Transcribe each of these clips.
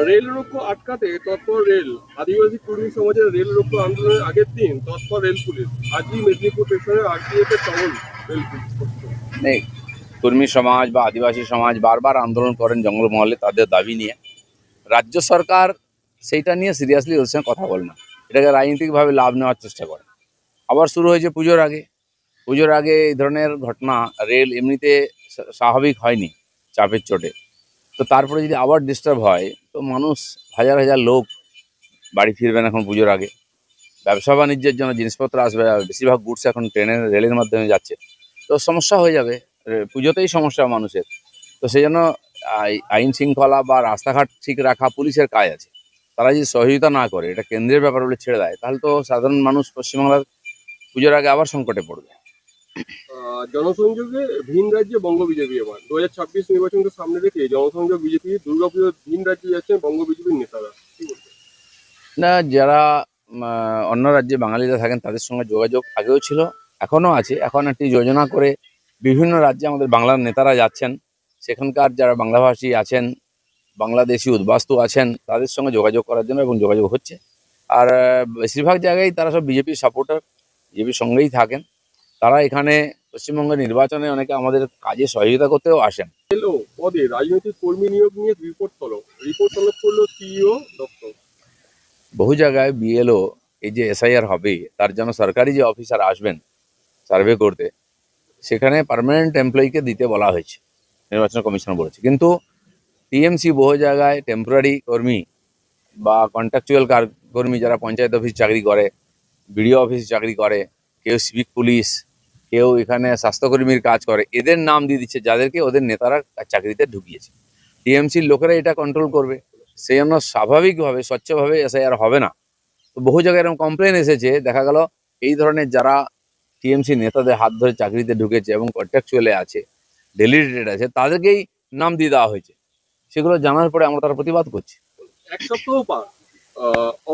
Rail রোকো আটকাতে তৎপর rail. আদিবাসী কর্মী সমাজের রেল রোকো আন্দোলনের আগের দিন তৎপর রেল পুলিশ। আজই মেদিনীপুর স্টেশনে আরপিএফ এর টহল রেল পুলিশ। নেই, কর্মী সমাজ বা আদিবাসী সমাজ বারবার আন্দোলন করেন জঙ্গলমহলে তাদের দাবি নিয়ে। রাজ্য সরকার সেইটা নিয়ে সিরিয়াসলি ওর সঙ্গে কথা বলে না, এটাকে রাজনৈতিকভাবে লাভ নেওয়ার চেষ্টা করে। আবার শুরু হয়েছে পুজোর আগে এই ধরনের ঘটনা। রেল এমনিতে স্বাভাবিক হয়নি চাপের চোটে, তো তারপরে যদি আবার ডিস্টার্ব হয় তো মানুষ হাজার হাজার লোক বাড়ি ফিরবেন এখন পুজোর আগে। ব্যবসা বাণিজ্যের জন্য জিনিসপত্র আসবে, আর বেশিরভাগ গুডস এখন ট্রেনের রেলের মাধ্যমে যাচ্ছে, তো সমস্যা হয়ে যাবে। পুজোতেই সমস্যা মানুষের। তো সেই জন্য আইন শৃঙ্খলা বা রাস্তাঘাট ঠিক রাখা পুলিশের কাজ আছে। তারা যদি সহযোগিতা না করে, এটা কেন্দ্রের ব্যাপার বলে ছেড়ে দেয়, তাহলে তো সাধারণ মানুষ পশ্চিমবাংলার পুজোর আগে আবার সংকটে পড়বে। জনসংযোগে ভিন রাজ্যে বঙ্গ বিজেপি। এবার 2026 নির্বাচনকে সামনে রেখে জনসংযোগ বিজেপি দুর্গাপুজোর ভিন রাজ্যে যাচ্ছেন বঙ্গ বিজেপির নেতারা। কি বলবেন? না, যারা অন্য রাজ্যে বাঙালিরা থাকেন তাদের সঙ্গে যোগাযোগ আগেও ছিল, এখনও আছে। এখন একটি যোজনা করে বিভিন্ন রাজ্যে আমাদের বাংলার নেতারা যাচ্ছেন। সেখানকার যারা বাংলাভাষী আছেন, বাংলাদেশি উদ্বাস্তু আছেন, তাদের সঙ্গে যোগাযোগ করার জন্য, এবং যোগাযোগ হচ্ছে। আর বেশিরভাগ জায়গায় তারা সব বিজেপির সাপোর্টার, বিজেপির সঙ্গেই থাকেন। তারা এখানে পশ্চিমবঙ্গের নির্বাচনে অনেকে আমাদের কাজে সহযোগিতা করতেও আসেন। এলো পদে রাজনৈতিক কর্মী নিয়োগ নিয়ে রিপোর্ট তলব করলো সিইও দপ্তর। বহু জায়গায় বিএলও, এই যে এসআইআর হবে তার জন্য সরকারি যে অফিসার আসবেন সার্ভে করতে, সেখানে পার্মানেন্ট এমপ্লয়িকে দিতে বলা হয়েছে, নির্বাচন কমিশন বলেছে। কিন্তু টিএমসি বহু জায়গায় টেম্পোরারি কর্মী বা কন্ট্রাকচুয়াল কর্মী, যারা পঞ্চায়েত অফিস চাকরি করে, বিডিও অফিস চাকরি করে, কেউ সিভিক পুলিশ, কেউ এখানে স্বাস্থ্যকর্মীর কাজ করে, এদের নাম দিয়ে দিচ্ছে, যাদেরকে ওদের নেতারা চাকরিতে ঢুকিয়েছে। টিএমসির লোকেরা এটা কন্ট্রোল করবে, সেই জন্য স্বাভাবিকভাবে স্বচ্ছভাবে এসআইআর হবে না। তো বহু জায়গায় এরকম কমপ্লেন এসেছে, দেখা গেল এই ধরনের যারা টিএমসি নেতাদের হাত ধরে চাকরিতে ঢুকেছে এবং কন্ট্রাকচুয়ালে আছে, ডেলিগেটেড আছে, তাদেরকেই নাম দিয়ে দেওয়া হয়েছে। সেগুলো জানার পরে আমরা তার প্রতিবাদ করছি। এক সপ্তাহ পার,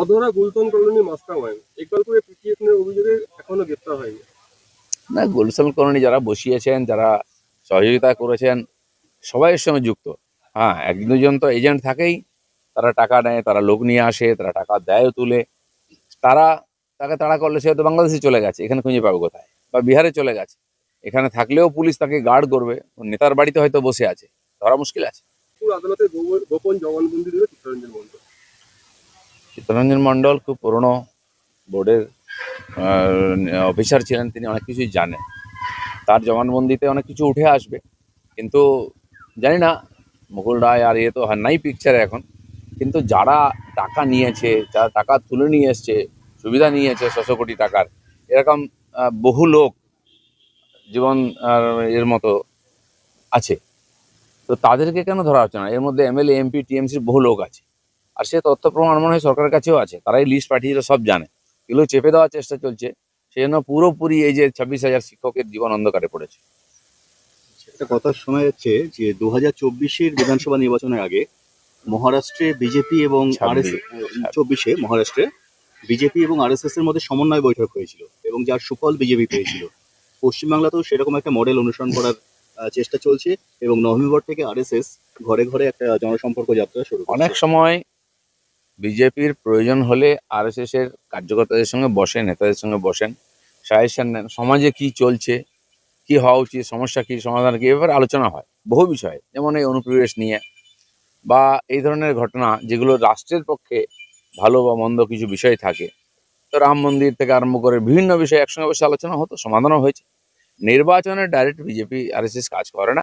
অধরা গুলশান কলোনি মাস্টারমাইন্ড একবার করে পিটিএফের অভিযোগে এখনো গ্রেপ্তার হয়নি। না, গুলশান কলোনি যারা বসিয়েছেন, যারা সহযোগিতা করেছেন, সবাই এর সঙ্গে যুক্ত। হ্যাঁ, এক দুজন তো এজেন্ট থাকেই, তারা টাকা নেয়, তারা লোক নিয়ে আসে, তারা টাকা দেয়ও তুলে। তারা তাকে তাড়া করলে সে হয়তো বাংলাদেশে চলে গেছে, এখানে খুঁজে পাবে কোথায়? বা বিহারে চলে গেছে, এখানে থাকলেও পুলিশ তাকে গার্ড করবে। ওর নেতার বাড়িতে হয়তো বসে আছে, ধরা মুশকিল আছে। আদালতে গোপন জবানবন্দি দিল চিত্তরঞ্জন মন্ডল। চিত্তরঞ্জন মণ্ডল খুব পুরনো বোর্ডের অফিসার ছিলেন, তিনি অনেক কিছুই জানেন। তার জবানবন্দিতে অনেক কিছু উঠে আসবে, কিন্তু জানি না, মুকুল রায় আর তো নাই পিকচারে এখন। কিন্তু যারা টাকা নিয়েছে, যারা টাকা তুলে নিয়ে এসছে, সুবিধা নিয়েছে 600 কোটি টাকার, এরকম বহু লোক জীবন আর এর মতো আছে। তো তাদেরকে কেন ধরা হচ্ছে না? এর মধ্যে এমএলএ, এমপি, টিএমসির বহু লোক আছে, আর সে তথ্য প্রমাণ মনে হয় সরকারের কাছেও আছে। তারাই লিস্ট পাঠিয়েছে, সব জানে। এগুলো চেপে দেওয়ার চেষ্টা চলছে, সেই জন্য পুরোপুরি এই যে 26,000 শিক্ষকের জীবন অন্ধকারে পড়েছে। একটা কথা শোনা যাচ্ছে যে 2024-এর বিধানসভা নির্বাচনের আগে মহারাষ্ট্রে বিজেপি এবং আরএসএস, 24-এ মহারাষ্ট্রে বিজেপি এবং আরএসএস এর মধ্যে সমন্বয় বৈঠক হয়েছিল এবং যার সুফল বিজেপি পেয়েছিল। পশ্চিমবাংলাতেও সেরকম একটা মডেল অনুসরণ করার চেষ্টা চলছে এবং নভেম্বর থেকে আরএসএস ঘরে ঘরে একটা জনসম্পর্ক যাত্রা শুরু করছে। অনেক সময় বিজেপির প্রয়োজন হলে আরএসএস এর কার্যকর্তাদের সঙ্গে বসেন, নেতাদের সঙ্গে বসেন, সাজেশন নেন, সমাজে কি চলছে, কি হওয়া উচিত, সমস্যা কি, সমাধান কি, এভাবে আলোচনা হয় বহু বিষয়ে। যেমন এই অনুপ্রবেশ নিয়ে বা এই ধরনের ঘটনা, যেগুলো রাষ্ট্রের পক্ষে ভালো বা মন্দ কিছু বিষয় থাকে, তো রাম মন্দির থেকে আরম্ভ করে বিভিন্ন বিষয় একসঙ্গে বসে আলোচনা হতো, সমাধানও হয়েছে। নির্বাচনে ডাইরেক্ট বিজেপি আরএসএস কাজ করে না।